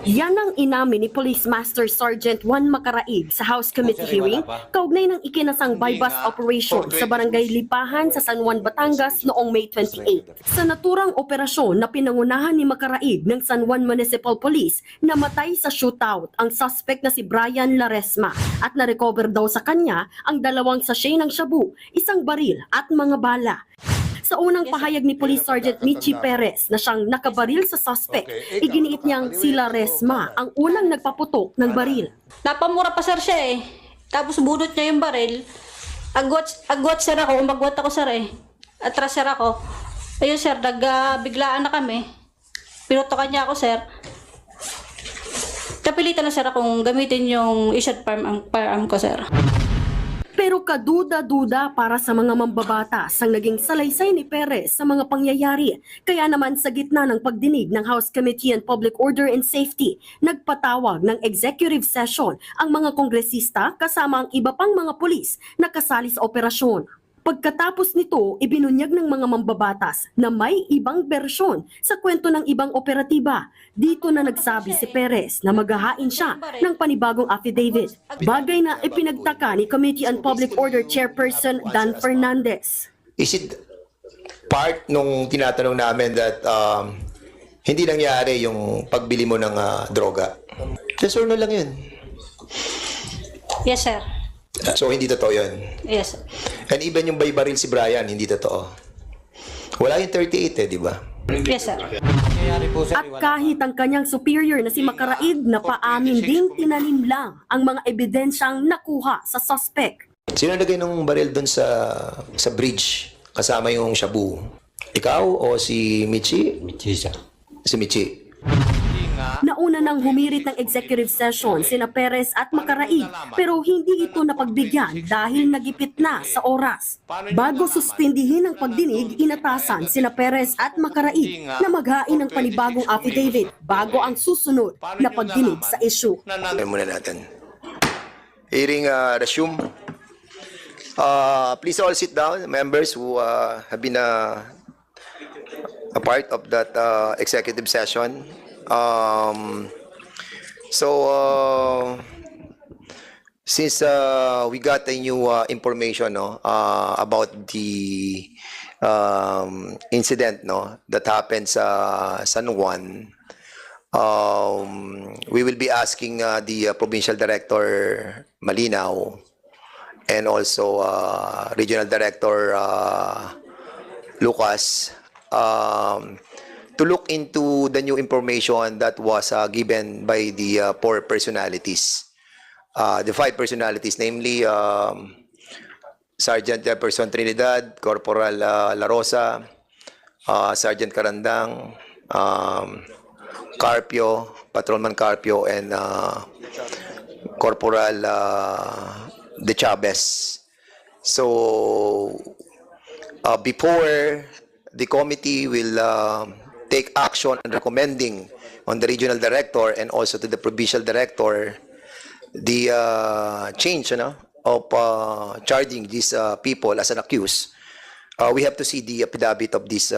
Yan ang inamin ni Police Master Sergeant Juan Macaraig sa House Committee hearing kaugnay ng ikinasang bypass operation sa Barangay Lipahan sa San Juan, Batangas noong May 28. Sa naturang operasyon na pinangunahan ni Macaraig ng San Juan Municipal Police, namatay sa shootout ang suspect na si Brian Laresma at na-recover daw sa kanya ang 2 sachet ng shabu, 1 baril at mga bala. Sa unang pahayag ni Police Sergeant Michi Perez na siyang nakabaril sa suspect, iginiit niyang si Laresma ang unang nagpaputok ng baril. Napamura pa sir siya eh. Tapos bunot niya yung baril. Agwat sir ako, umagwat ako sir eh. Atras sir ako. Ayun sir, biglaan na kami. Pinutokan niya ako sir. Napilitan na sir akong gamitin yung issued firearm ko sir. Pero kaduda-duda para sa mga mambabatas ang naging salaysay ni Perez sa mga pangyayari. Kaya naman sa gitna ng pagdinig ng House Committee on Public Order and Safety, nagpatawag ng executive session ang mga kongresista kasama ang iba pang mga pulis na kasali sa operasyon. Pagkatapos nito, ibinunyag ng mga mambabatas na may ibang bersyon sa kwento ng ibang operatiba. Dito na nagsabi si Perez na maghahain siya ng panibagong affidavit. Bagay na ipinagtaka ni Committee on Public Order Chairperson Dan Fernandez. Is it part nung tinatanong namin that hindi nangyari yung pagbili mo ng droga? Yes or no lang yun. Yes sir. So hindi totoo yun. Yes sir. And even yung by baril si Brian, hindi totoo. Wala yung 38 di ba? Yes sir. At kahit ang kanyang superior na si Macaraig na paamin ding tinanim lang ang mga ebidensyang nakuha sa suspect. Sino nagay ng baril doon sa bridge kasama yung shabu? Ikaw o si Michi? Michi siya. Si Michi. Nauna nang humirit ng executive session sina Perez at Macaraig pero hindi ito napagbigyan dahil nagipit na sa oras. Bago suspindihin ang pagdinig, inatasan sina Perez at Macaraig na maghain ng panibagong affidavit bago ang susunod na pagdinig sa issue. Muna natin. Hearing resume. Please all sit down, members who have been a part of that executive session. Since we got a new information about the incident that happened sa San Juan, we will be asking the Provincial Director Malinaw and also Regional Director Lucas to look into the new information that was given by the 4 personalities. The 5 personalities, namely Sergeant Jefferson Trinidad, Corporal La Rosa, Sergeant Carandang, Carpio, Patrolman Carpio, and Corporal De Chavez. So, before the committee will take action on recommending on the regional director and also to the provincial director the change of charging these people as an accused, we have to see the affidavit of these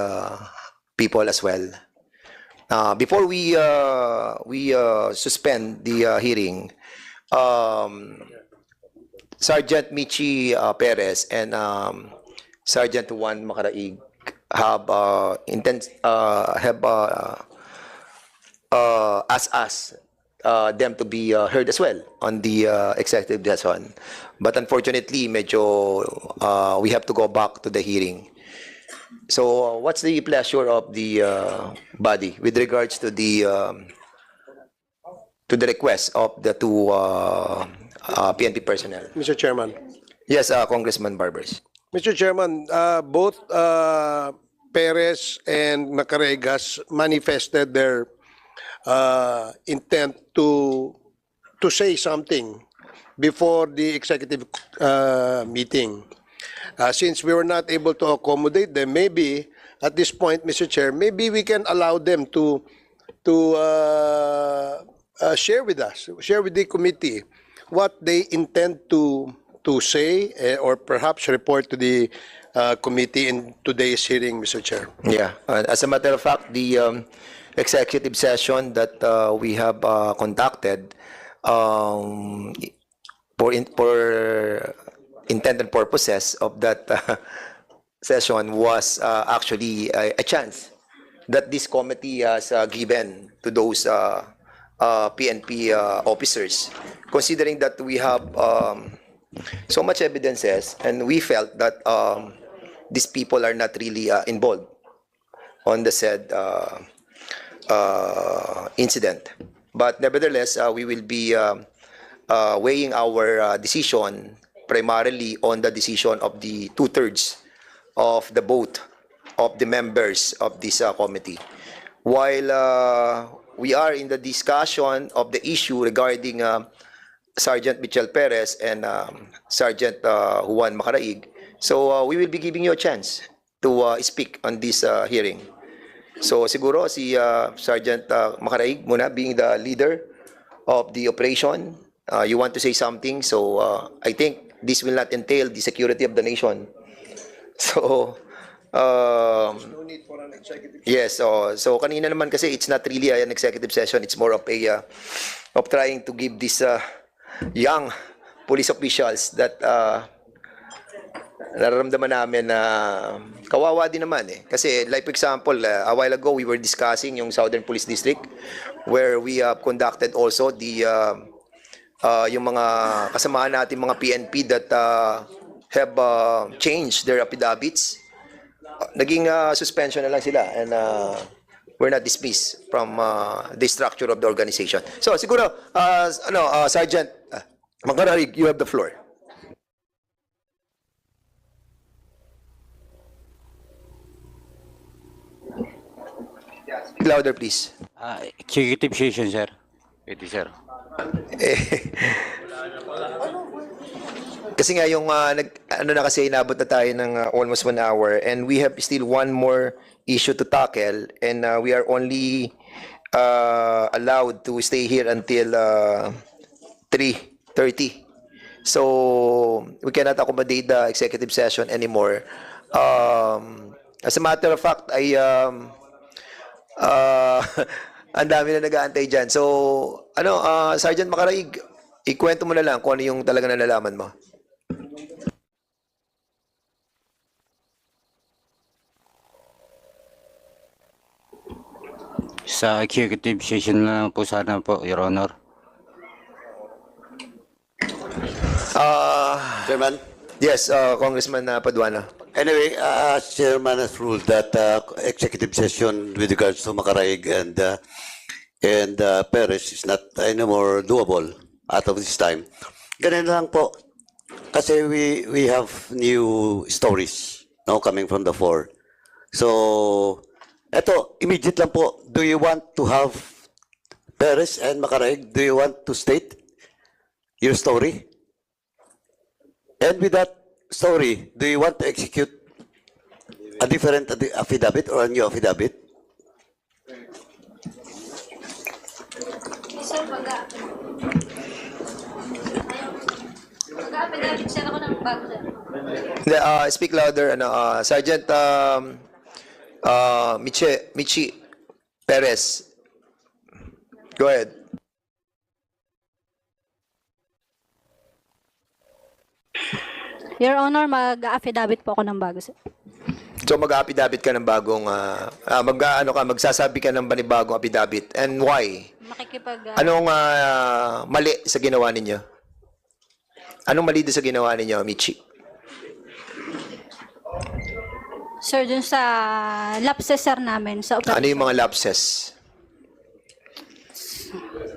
people as well. Before we suspend the hearing, Sergeant Michi Perez and Sergeant Juan Macaraig have asked us them to be heard as well on the executive session. But unfortunately, we have to go back to the hearing. So, what's the pleasure of the body with regards to the request of the 2 PNP personnel? Mr. Chairman. Yes, Congressman Barbers. Mr. Chairman, both Perez and Macaraig manifested their intent to say something before the executive meeting. Since we were not able to accommodate them, maybe at this point, Mr. Chair, maybe we can allow them to share with us, share with the committee what they intend to say or perhaps report to the committee in today's hearing, Mr. Chair. Yeah, as a matter of fact, the executive session that we have conducted for intended purposes of that session was actually a chance that this committee has given to those PNP officers, considering that we have so much evidences and we felt that these people are not really involved on the said incident. But nevertheless, we will be weighing our decision primarily on the decision of the 2/3 of the vote of the members of this committee. While we are in the discussion of the issue regarding Sergeant Michel Perez and Sergeant Juan Macaraig, so we will be giving you a chance to speak on this hearing. So siguro si Sergeant Macaraig muna, being the leader of the operation, you want to say something, so I think this will not entail the security of the nation. So yes, so kanina naman kasi it's not really an executive session, it's more of a of trying to give this young police officials that nararamdaman namin na kawawa din naman eh. Kasi like for example, a while ago we were discussing yung Southern Police District where we have conducted also the yung mga kasamahan natin mga PNP that have changed their affidavits. Naging suspension na lang sila and we're not dismissed from the structure of the organization. So siguro Sergeant Macaraig, you have the floor. Speak louder, please. Executive session, sir. Pwede, sir. Kasi nga yung na kasi inabot na tayo ng almost 1 hour and we have still one more issue to tackle and we are only allowed to stay here until 3:30. So we cannot accommodate the executive session anymore. As a matter of fact, ang dami na nag-aantay dyan. So, Sergeant Macaraig, ikwento mo na lang kung ano yung talaga nalalaman mo. Sa executive session na lang po sana po, Your Honor. Chairman, Yes, Congressman Paduano. anyway, Chairman has ruled that executive session with regards to Macaraig and Perez is not anymore doable out of this time. Ganun lang po. Kasi we have new stories now coming from the fore. So, eto, immediate lang po. Do you want to have Perez and Macaraig? Do you want to state your story? And with that story, do you want to execute a different affidavit or a new affidavit? Sir, mag-affidavit sir ako ng bago, sir. Speak louder, Sergeant Michi Perez. Go ahead. Your Honor, mag-affidavit po ako ng bago, sir. So mag-affidavit ka ng bagong magsasabi ka ng panibagong affidavit. And why? Anong mali sa ginawa ninyo? Anong mali doon sa ginawa ninyo, Michi? Sir, dun sa lapses, sir, namin sa operation. Ano yung mga lapses?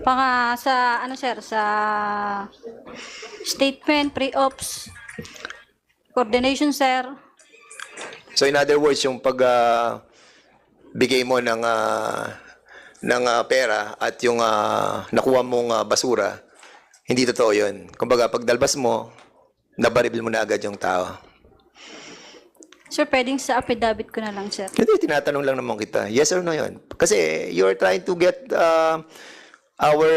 Sa sir, sa statement, pre-ops, coordination, sir. So in other words, yung pag bigay mo ng pera at yung nakuha mong basura, hindi totoo yun. Kumbaga, pag dalbas mo, nabaril mo na agad yung tao. Sir, pwedeng sa affidavit ko na lang, sir. Hindi, tinatanong lang naman kita. Yes or no yun? Kasi you're trying to get our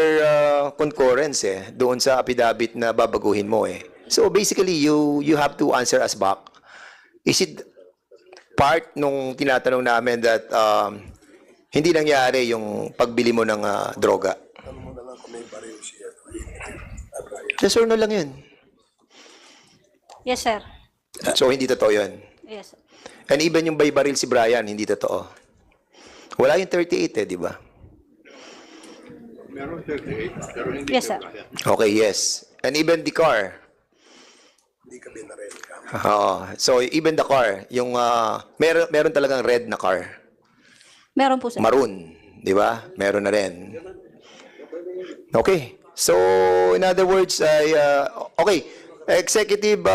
concurrence doon sa affidavit na babaguhin mo eh. So basically, you have to answer us back. Is it part nung tinatanong namin that Hindi nangyari yung pagbili mo ng droga. Yes or no lang yun. Yes, sir. So, hindi totoo yun. Yes, sir. And even yung by baril si Brian, hindi totoo. Wala yung 38 di ba? Yes, sir. Okay, yes. And even the car. Oo. So, even the car, yung meron talagang red na car. Meron po, sir. Maroon, di ba? Meron na rin. Okay. So, in other words, okay. Executive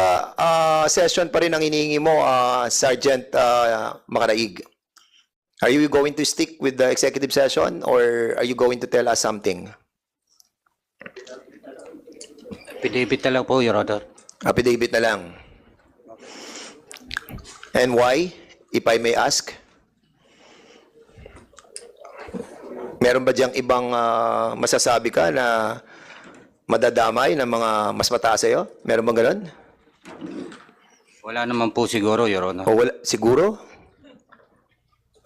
session pa rin ang hinihingi mo, Sergeant Macaraig. Are you going to stick with the executive session or are you going to tell us something? Affidavit na lang po, Your Honor. Affidavit na lang. And why, if I may ask? Meron ba diyang ibang masasabi ka na madadamay ng mga mas mataas sa'yo? Meron bang ganun? Wala naman po siguro, Your Honor. O wala, siguro?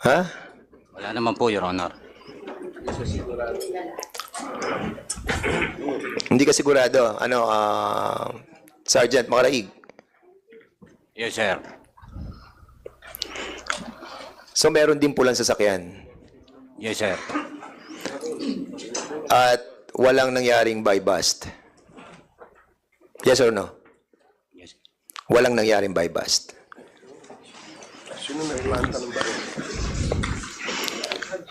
Ha? Wala naman po, Your Honor. Hindi ka sigurado. Ano, Sergeant Macaraig? Yes, sir. So meron din pulang sasakyan. Yes, sir. At walang nangyaring buy bust. Yes or no? Yes. Walang nangyaring buy bust.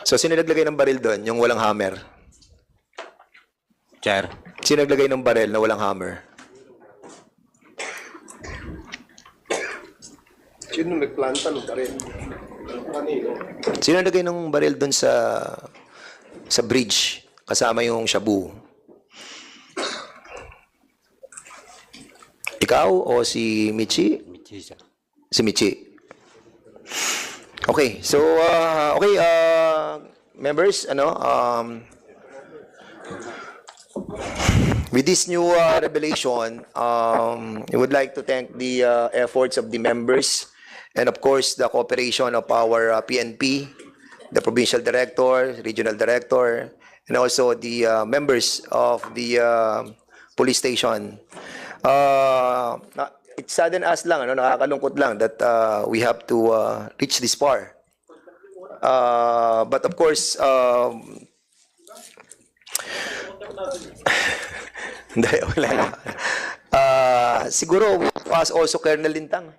So sino naglagay ng baril doon? Yung walang hammer? Sir. Sino naglagay ng baril na walang hammer? Sino nagplanta ng baril? Sino naglagay ng baril doon sa bridge kasama yung shabu? Ikaw o si Michi? Michi, sir. Si Michi. Okay, so members, with this new revelation, I would like to thank the efforts of the members and of course the cooperation of our PNP, the provincial director, regional director, and also the members of the police station. It saddened us lang, nakakalungkot lang that we have to reach this far. But of course, hindi, wala na. Siguro, as also Colonel Lintang,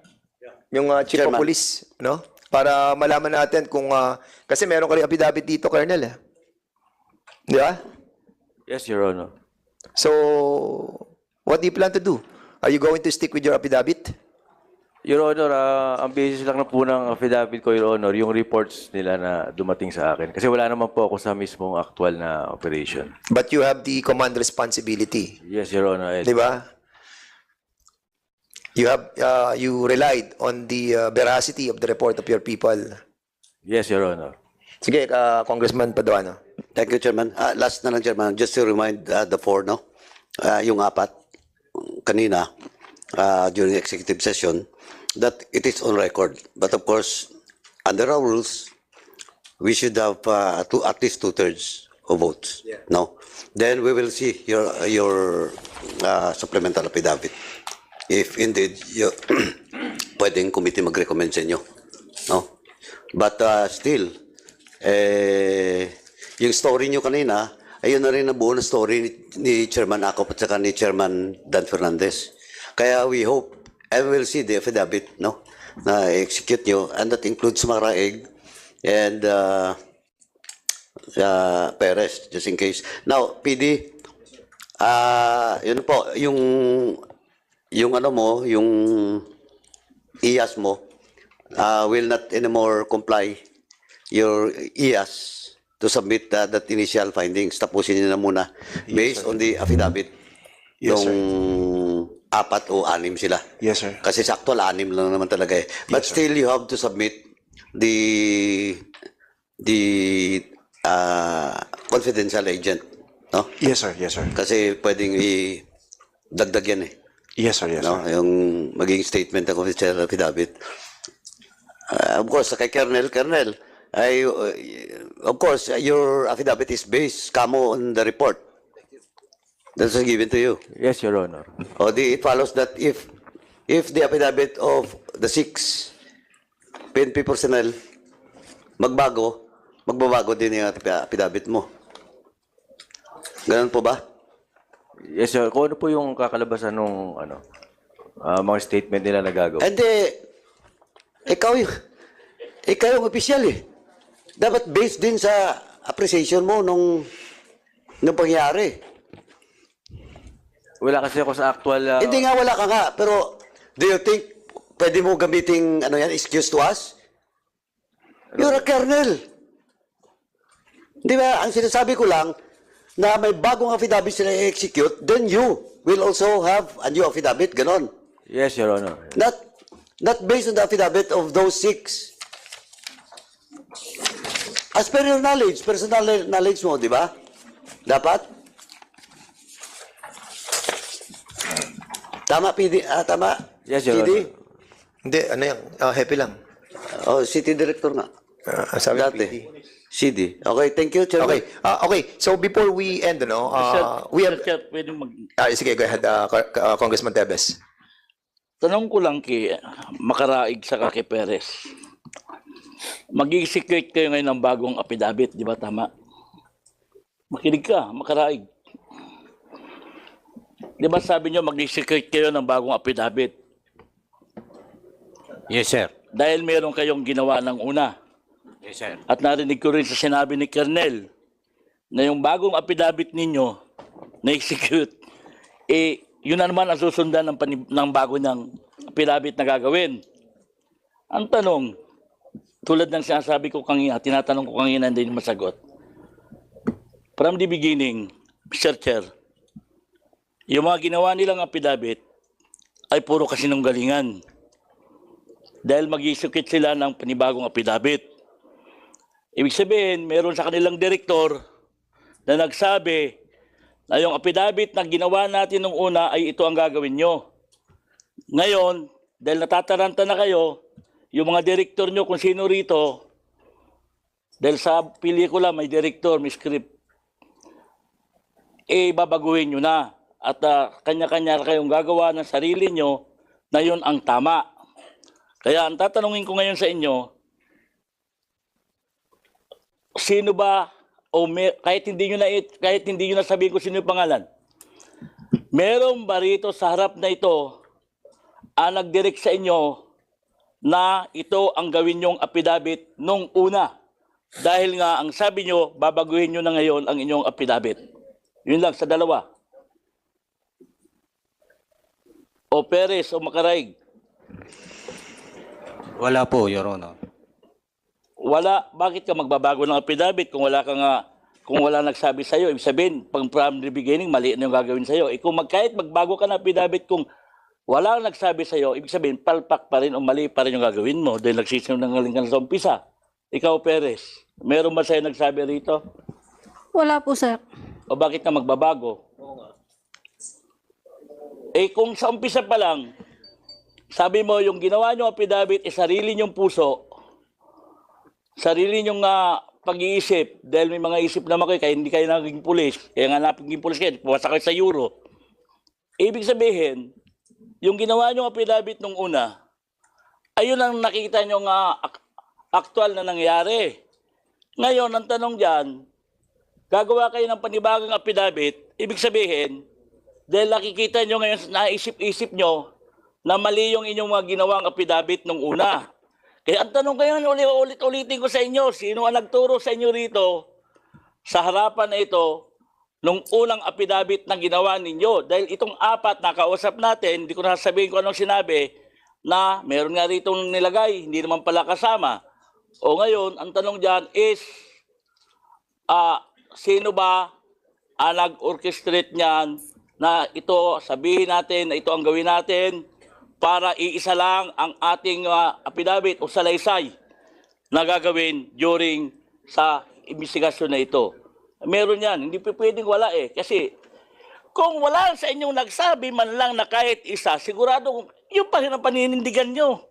yung Chief of Police, no? Para malaman natin kung, kasi meron ka rin affidavit dito, Colonel. Di ba? Yes, Your Honor. So, what do you plan to do? Are you going to stick with your affidavit? Your Honor, ang basis lang na po ng affidavit ko, Your Honor, yung reports nila na dumating sa akin. Kasi wala naman po ako sa mismong actual na operation. But you have the command responsibility. Yes, Your Honor. Di ba? You relied on the veracity of the report of your people. Yes, Your Honor. Sige, Congressman Paduano. Thank you, Chairman. Last na lang, Chairman, just to remind the four, no? Yung apat, kanina, during executive session, that it is on record. But of course, under our rules, we should have at least 2/3 of votes. No? Then we will see your supplemental affidavit. If indeed, pwedeng committee mag-recommend sa inyo. No? But still, yung story nyo kanina, ayun na rin ang buo na story ni Chairman Acop at saka ni Chairman Dan Fernandez. Kaya we hope, and we'll see the affidavit, no, na execute nyo, and that includes Macaraig and Perez, just in case. Now, PD, yun po, yung ano mo, yung IAS mo, will not anymore comply your IAS to submit that initial findings. Tapusin niyo na muna based on the affidavit. Yes, yung apat o anim sila. Yes, sir. Kasi sakto, 6 lang naman talaga eh. But Yes, sir. still, you have to submit the confidential agent. No? Yes, sir. Yes, sir. Kasi pwedeng i-dagdag yan eh. Yes, sir. Yes, No? sir. Yung maging statement ng confidential affidavit. Of course, kay Colonel, Of course, your affidavit is based, kamo, on the report that was given to you. Yes, Your Honor. It follows that if the affidavit of the 6 PNP personnel magbabago din yung affidavit mo. Ganun po ba? Yes, sir. Kung ano po yung kakalabasan nung mga statement nila na gagawin. Hindi, ikaw yung opisyal eh. Dapat based din sa appreciation mo nung pangyari. Wala kasi ako sa actual... Hindi nga, wala ka nga. Pero, do you think pwede mo gamiting excuse to us? You're a colonel. Di ba? Ang sinasabi ko lang, na may bagong affidavit sila i-execute, then you will also have a new affidavit, ganon. Yes, Your Honor. Not based on the affidavit of those 6. As per your knowledge, personal knowledge mo, di ba? Dapat? Tama, PD? Tama? Yes, Your PD? Honor. Hindi, ano yan? Happy lang. City Director nga. Ang sabi ng Dati. PD. CD. Okay, thank you, Chairman. Okay. Okay. So before we end, we have... Sir, pwede Sige, go ahead, Congressman Tebes. tanong ko lang kay Makaraig sa kay Perez. Mag-execute kayo ngayon ng bagong affidavit, di ba tama? Makinig ka, Makaraig. Di ba sabi nyo mag-execute kayo ng bagong affidavit? Yes, sir. Dahil meron kayong ginawa ng una. Yes, sir. At narinig ko rin sa sinabi ni Colonel na yung bagong affidavit ninyo na-execute, yun na naman ang susundan ng bago niyang affidavit na gagawin. Ang tanong, tulad ng sinasabi ko kanina, tinatanong ko kanina, hindi masagot. From the beginning, Mr. Chair, yung mga ginawa nilang affidavit ay puro kasinunggalingan. Dahil mag-execute sila ng panibagong affidavit. Ibig sabihin, meron sa kanilang direktor na nagsabi na yung affidavit na ginawa natin nung una ay ito ang gagawin nyo. Ngayon, dahil natataranta na kayo, yung mga direktor nyo kung sino rito, dahil sa pelikula may direktor, may script, babaguhin nyo na. At kanya-kanya kayong gagawa ng sarili nyo na yun ang tama. Kaya ang tatanungin ko ngayon sa inyo, sino ba kahit hindi niyo na sabihin ko sino yung pangalan. Merong ba rito sa harap na ito ang nag-direct sa inyo na ito ang gawin yung affidavit nung una? Dahil nga ang sabi nyo, babaguhin nyo na ngayon ang inyong affidavit. Yun lang sa dalawa. O Perez o Makaraig. Wala po, Your Honor. Wala, bakit ka magbabago ng affidavit kung wala nagsabi sa iyo? Ibig sabihin, from the beginning, mali na yung gagawin sa iyo. Kahit magbago ka ng affidavit kung wala nagsabi sa iyo, ibig sabihin, palpak pa rin o mali pa rin yung gagawin mo dahil nagsisinungaling ka na sa umpisa. Ikaw, Perez, meron ba sa'yo nagsabi rito? Wala po, sir. O bakit ka magbabago? Kung sa umpisa pa lang, sabi mo, yung ginawa nyo affidavit sarili nyong puso, sarili nyong pag-iisip, dahil may mga isip naman kayo, kaya hindi kayo naging pulis, kaya nga naging pulis kayo, puwasa kayo sa Euro. Ibig sabihin, yung ginawa nyong affidavit nung una, ayun ang nakita nyo aktual na nangyari. Ngayon, ang tanong dyan, gagawa kayo ng panibagong affidavit, ibig sabihin, dahil nakikita nyo ngayon, naisip-isip nyo, na mali yung inyong mga ginawang affidavit nung una. Kaya ang tanong kayo, ulit-ulitin ko sa inyo, sino ang nagturo sa inyo rito sa harapan na ito nung unang affidavit na ginawa ninyo? Dahil itong apat na kausap natin, hindi ko na sasabihin kung anong sinabi, na meron nga rito nilagay, hindi naman pala kasama. O ngayon, ang tanong dyan is, sino ba ang nag-orchestrate niyan na ito, sabihin natin na ito ang gawin natin, para iisa lang ang ating affidavit o salaysay na gagawin during sa investigasyon na ito. Meron yan, hindi pwedeng wala Kasi kung wala sa inyong nagsabi man lang na kahit isa, sigurado yung paninindigan nyo.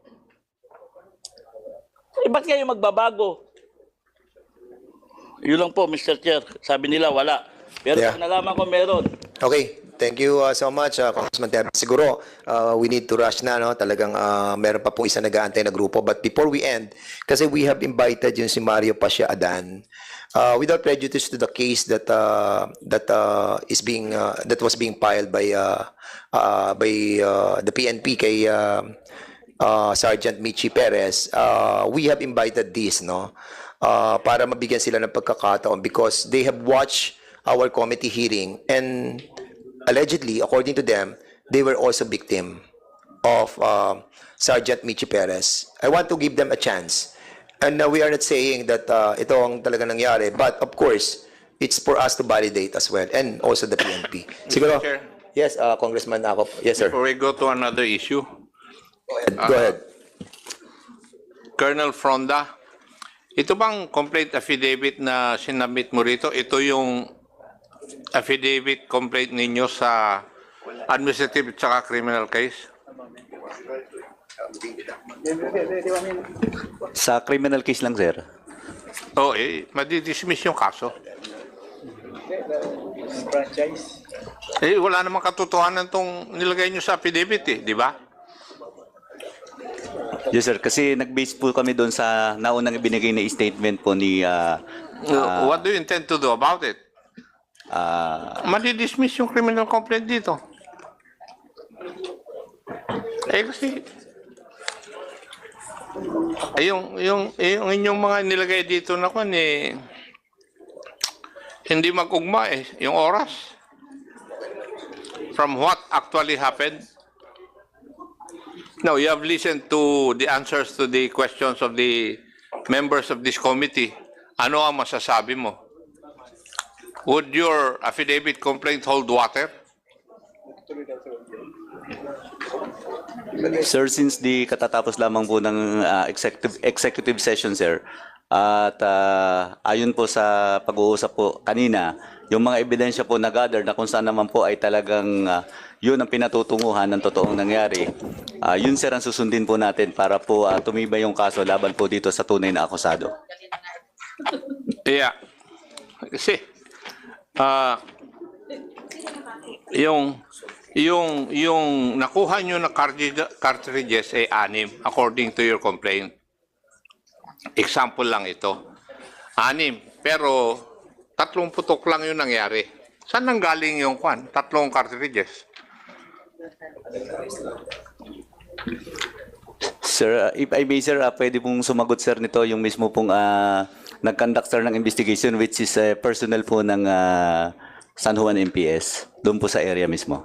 Ba't kayo magbabago? Yun lang po, Mr. Chair. Sabi nila wala. Pero Yeah. pag nalaman ko meron, Okay, thank you so much, Congressman Teb. Siguro, we need to rush na, no? Talagang meron pa pong isa nag-aantay na grupo. But before we end, kasi we have invited yung si Mario Pasha Adan, without prejudice to the case that that was being filed by the PNP kay Sergeant Michi Perez, we have invited this, no? Para mabigyan sila ng pagkakataon because they have watched our committee hearing and allegedly, according to them, they were also victim of Sergeant Michi Perez. I want to give them a chance. And we are not saying that ito ang talaga nangyari, but of course, it's for us to validate as well and also the PNP. Siguro, Chair. yes, Congressman Akop. Yes, sir. Before we go to another issue, Go ahead. Colonel Fronda, ito bang complaint affidavit na sinabit mo rito? Ito yung affidavit complaint ninyo sa administrative at saka criminal case? Sa criminal case lang, sir. Oo, madidismiss yung kaso. Wala namang katotohanan tong nilagay nyo sa affidavit di ba? Yes, sir. Kasi nag-base po kami doon sa naunang ibinigay na statement po ni... What do you intend to do about it? Madidismiss yung criminal complaint dito. Kasi... yung inyong mga nilagay dito na hindi mag-ugma yung oras. From what actually happened. Now, you have listened to the answers to the questions of the members of this committee. Ano ang masasabi mo? Would your affidavit complaint hold water? Sir, since di katatapos lamang po ng executive session, sir, at ayon po sa pag-uusap po kanina, yung mga ebidensya po na gather na kung saan naman po ay talagang yun ang pinatutunguhan ng totoong nangyari, yun sir ang susundin po natin para po tumibay yung kaso laban po dito sa tunay na akusado. Yeah. Kasi, yung nakuha nyo na cartridges ay 6 according to your complaint. Example lang ito. 6, pero 3 putok lang yung nangyari. Saan nanggaling yung 3 cartridges? Sir, if I may, sir, pwede pong sumagot, sir, nito yung mismo pong nag-conduct, sir, ng investigation, which is personnel po ng San Juan MPS, doon po sa area mismo.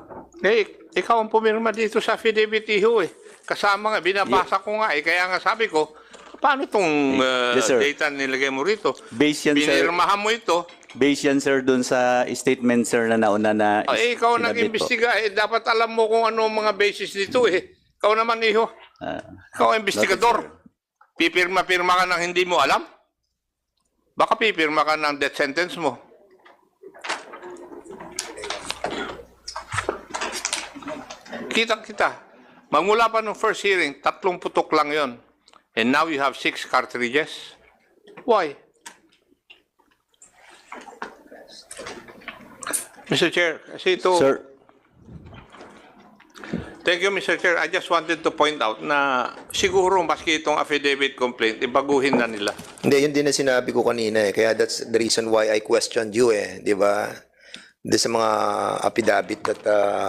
Ikaw ang pumirma dito sa affidavit, iho Kasama nga, binabasa ko nga kaya nga sabi ko, paano itong Yes, sir. data nilagay mo rito? Based yan, sir. Pinirmahan mo ito. Based yan, sir, doon sa statement, sir, na nauna na Ikaw sinabit po. nag-imbestiga. Dapat alam mo kung ano ang mga basis dito Ikaw naman, iho. Ikaw ang investigador. Pipirma-pirma ka ng hindi mo alam? Baka pipirma ka ng death sentence mo. Kita-kita. Magmula pa ng first hearing, 3 putok lang yon. And now you have 6 cartridges. Why? Mr. Chair, kasi ito... Sir, Thank you, Mr. Chair. I just wanted to point out na siguro maski itong affidavit complaint, ibaguhin na nila. Hindi, yun din na sinabi ko kanina Kaya that's the reason why I questioned you di ba? Doon sa mga affidavit that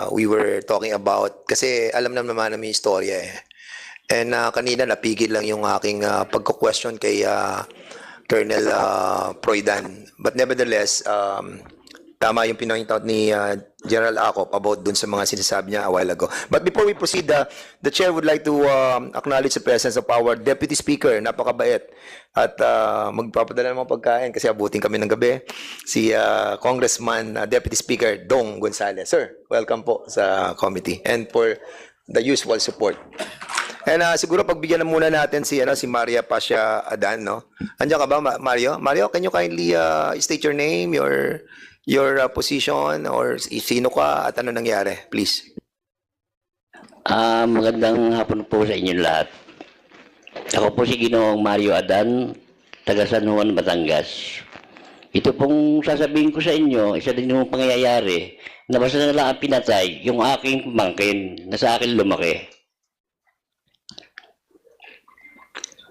we were talking about. Kasi alam naman namin yung istorya And kanina napigil lang yung aking pagko-question kay Colonel Proydan. But nevertheless, tama yung pinpoint out ni General Acop about dun sa mga sinasabi niya a while ago. But before we proceed, the Chair would like to acknowledge the presence of our Deputy Speaker, napakabait. At magpapadala ng mga pagkain kasi abutin kami ng gabi. Si Congressman, Deputy Speaker Dong Gonzales. Sir, welcome po sa committee and for the usual support. And siguro pagbigyan na muna natin si Maria Pasha Adan, no? Andiyan ka ba, Mario? Mario, can you kindly state your name, your position, or sino ka at ano nangyari, please? Magandang hapon po sa inyong lahat. Ako po si Ginoong Mario Adan, taga San Juan, Batangas. Ito pong sasabihin ko sa inyo, isa din yung pangyayari, na basta na lang ang pinatay yung aking pamangkin na sa akin lumaki.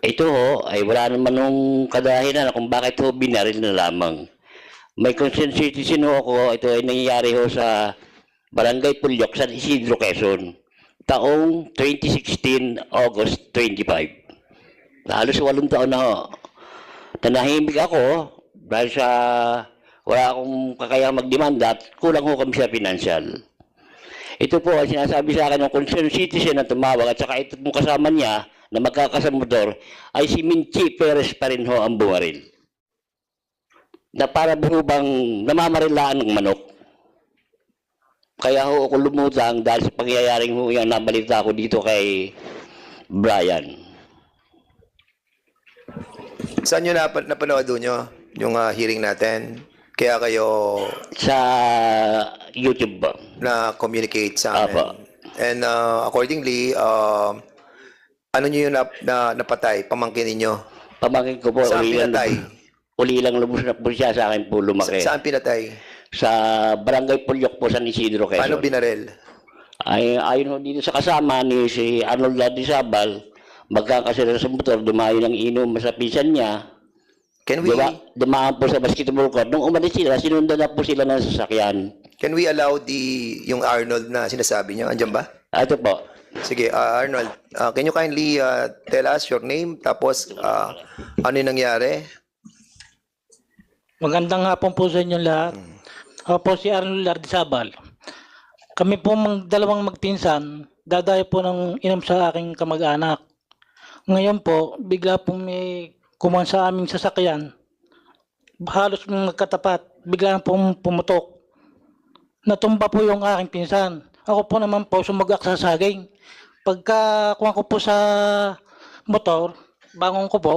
Ito ho, ay wala naman nung kadahilan kung bakit ho binaril na lamang. May concerned citizen ho ako, ito ay nangyayari ho sa Barangay Pulyok, San Isidro, Quezon, taong 2016, August 25. Halos 8 taon na ho. Nanahimik ako dahil sa wala akong kakayang magdemanda at kulang ho kami sa financial. Ito po ang sinasabi sa akin ng concerned citizen na tumawag at saka ito pong kasama niya na magkakasamotor ay si Minchi Perez pa rin ho ang bumaril. Na para bang namamarilaan ng manok. Kaya ho ako lumutang dahil sa pangyayaring ho yung nabalita ko dito kay Brian. Saan nyo napanood nyo yung hearing natin? Kaya kayo Sa YouTube ba? na-communicate sa amin. Apo. And accordingly, ano nyo yung napatay? Pamangkin ninyo? Pamangkin ko po, Saan pinatay? uli lang lubos na po siya sa akin po lumaki. Saan pinatay? Sa Barangay Pulyok po, San Isidro, Quezon. Paano binarel? Ay, ayon ho dito sa kasama ni si Arnold Ladisabal, magkakasira sa motor, dumayo ng inom sa pisan niya. Can we Dumaan po sa basketball court. Nung umalis sila, sinundan na po sila ng sasakyan. can we allow yung Arnold na sinasabi niyo? Andiyan ba? Ito po. Sige, Arnold, can you kindly tell us your name tapos ano yung nangyari? Magandang hapon po sa inyo lahat. Ako po si Arnold Lardizabal. Kami po dalawang magpinsan, dadayo po ng inom sa aking kamag-anak. Ngayon po, bigla po may kumuha sa aming sasakyan. Halos magkatapat, bigla pong pumutok. Natumba po yung aking pinsan. Ako po naman po sumagak sa saging. Pagka kuha ko po sa motor, bangon ko po,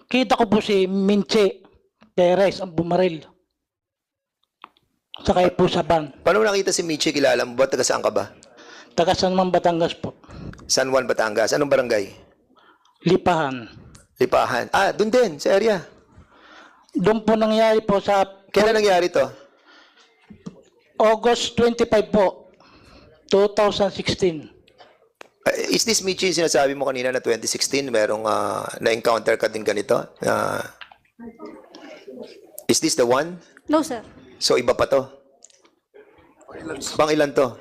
kita ko po si Minche Perez ang bumaril. Sakay po sa van. Paano mo nakita si Michi? Kilala mo ba? Taga saan ka ba? Taga San Juan, Batangas po. San Juan, Batangas. Anong barangay? Lipahan. Lipahan. Ah, doon din, sa area. Doon po nangyari po sa Kailan nangyari to? August 25 po, 2016. Is this Michi yung sinasabi mo kanina na 2016? Merong na-encounter ka din ganito? Is this the one? No, sir. So, iba pa to? Bang ilan to?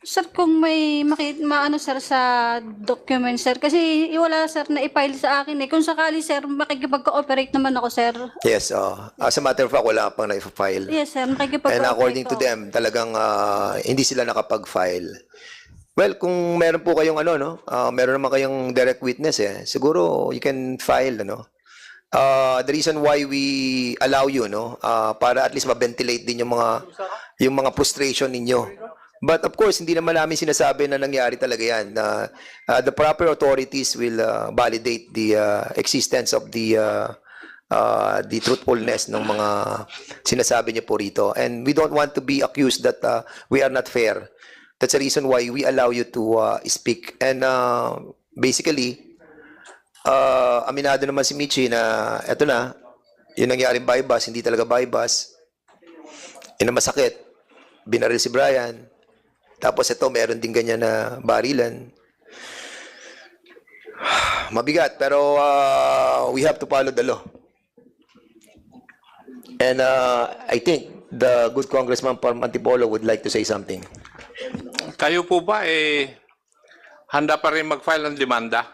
Sir, kung may maano sir sa document sir, kasi wala sir na i-file sa akin eh. Kung sakali sir, makikipag-cooperate naman ako sir. Yes, as a matter of fact, wala pang na-file. Yes sir, And makikipag-cooperate according to ako. them, talagang hindi sila nakapag-file. Well, kung meron po kayong meron naman kayong direct witness siguro you can file, the reason why we allow you, para at least ma-ventilate din yung mga frustration ninyo. But of course, hindi naman namin sinasabi na nangyari talaga yan. The proper authorities will validate the existence of the truthfulness ng mga sinasabi niyo po rito. And we don't want to be accused that we are not fair. That's the reason why we allow you to speak. And basically, aminado naman si Michi na eto na, yung nangyaring bypass, hindi talaga bypass. Yun ang masakit. Binaril si Brian. Tapos ito, meron din ganyan na barilan. Mabigat, pero we have to follow the law. And I think the good Congressman from Antipolo would like to say something. Kayo po ba handa pa rin mag-file ng demanda?